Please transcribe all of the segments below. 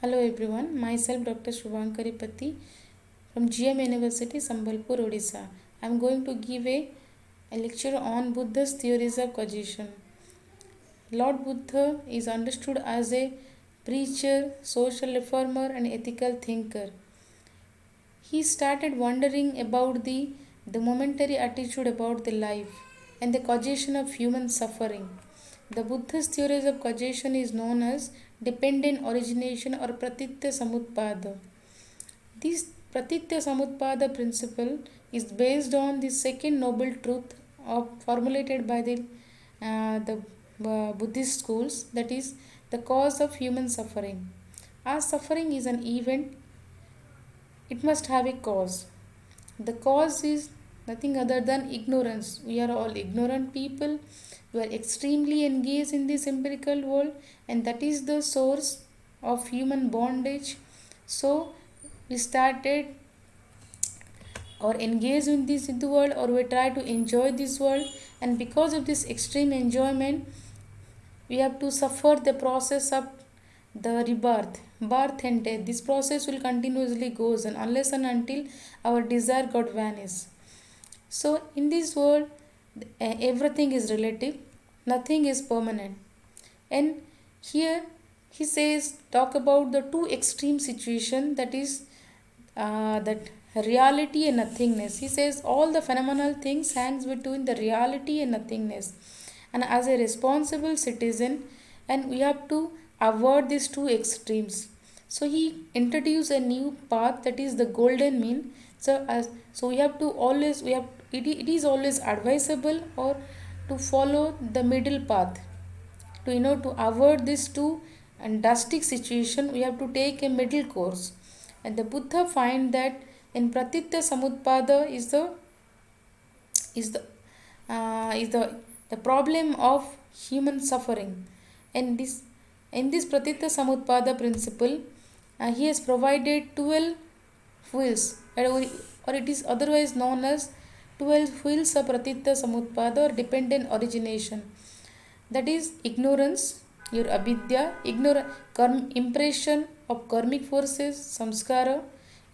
Hello everyone, myself Dr. Shubhankari Pati from GM University, Sambalpur, Odisha. I am going to give a lecture on Buddha's theories of causation. Lord Buddha is understood as a preacher, social reformer, and ethical thinker. He started wondering about the momentary attitude about the life and the causation of human suffering. The Buddha's theories of causation is known as dependent origination or Pratitya Samutpada. This Pratitya Samutpada principle is based on the second noble truth formulated by the Buddhist schools, that is the cause of human suffering. As suffering is an event, it must have a cause. The cause is nothing other than ignorance. We are all ignorant people. We are extremely engaged in this empirical world, and that is the source of human bondage. So, we started or engage in this in the world, or we try to enjoy this world, and because of this extreme enjoyment, we have to suffer the process of the birth and death. This process will continuously goes on unless and until our desire got vanished. So in this world, everything is relative, nothing is permanent. And here he says talk about the two extreme situation, that is that reality and nothingness. He says all the phenomenal things hangs between the reality and nothingness. And as a responsible citizen, and we have to avoid these two extremes. So he introduced a new path, that is the golden mean. So we have to always it is always advisable or to follow the middle path. To avoid these two and drastic situation, we have to take a middle course. And the Buddha find that in Pratitya Samutpada is the problem of human suffering. And this in this Pratitya Samutpada principle, he has provided 12 wheels, or it is otherwise known as 12 wheels of Pratitya Samutpada or dependent origination. That is ignorance, your avidya, impression of karmic forces, samskara,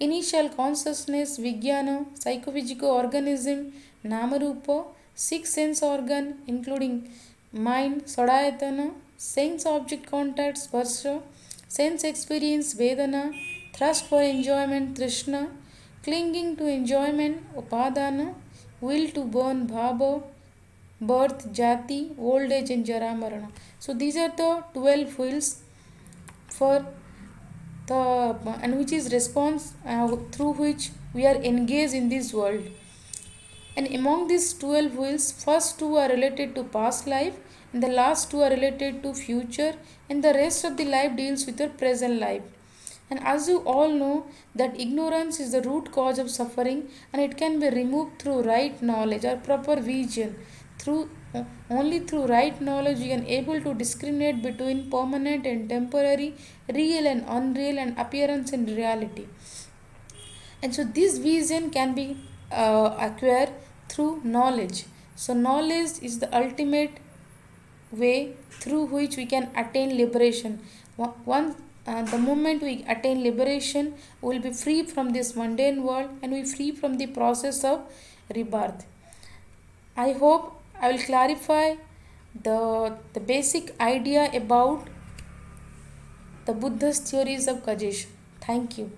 initial consciousness, vijnana, psychophysical organism, namarupa, six sense organ including mind, sadayatana, sense object contact, sparsha, sense experience, vedana, thirst for enjoyment, trishna, clinging to enjoyment, upadana, will to burn, bhava, birth, jati, old age, and jara marana. So these are the 12 wheels for the and which is response through which we are engaged in this world. And among these 12 wheels, first two are related to past life, and the last two are related to future, and the rest of the life deals with your present life. And as you all know, that ignorance is the root cause of suffering, and it can be removed through right knowledge or proper vision. Through only through right knowledge we can able to discriminate between permanent and temporary, real and unreal, and appearance and reality. And so this vision can be acquired through knowledge. So knowledge is the ultimate way through which we can attain liberation. Once the moment we attain liberation, we will be free from this mundane world, and we free from the process of rebirth. I hope I will clarify the basic idea about the Buddha's theories of causation. Thank you.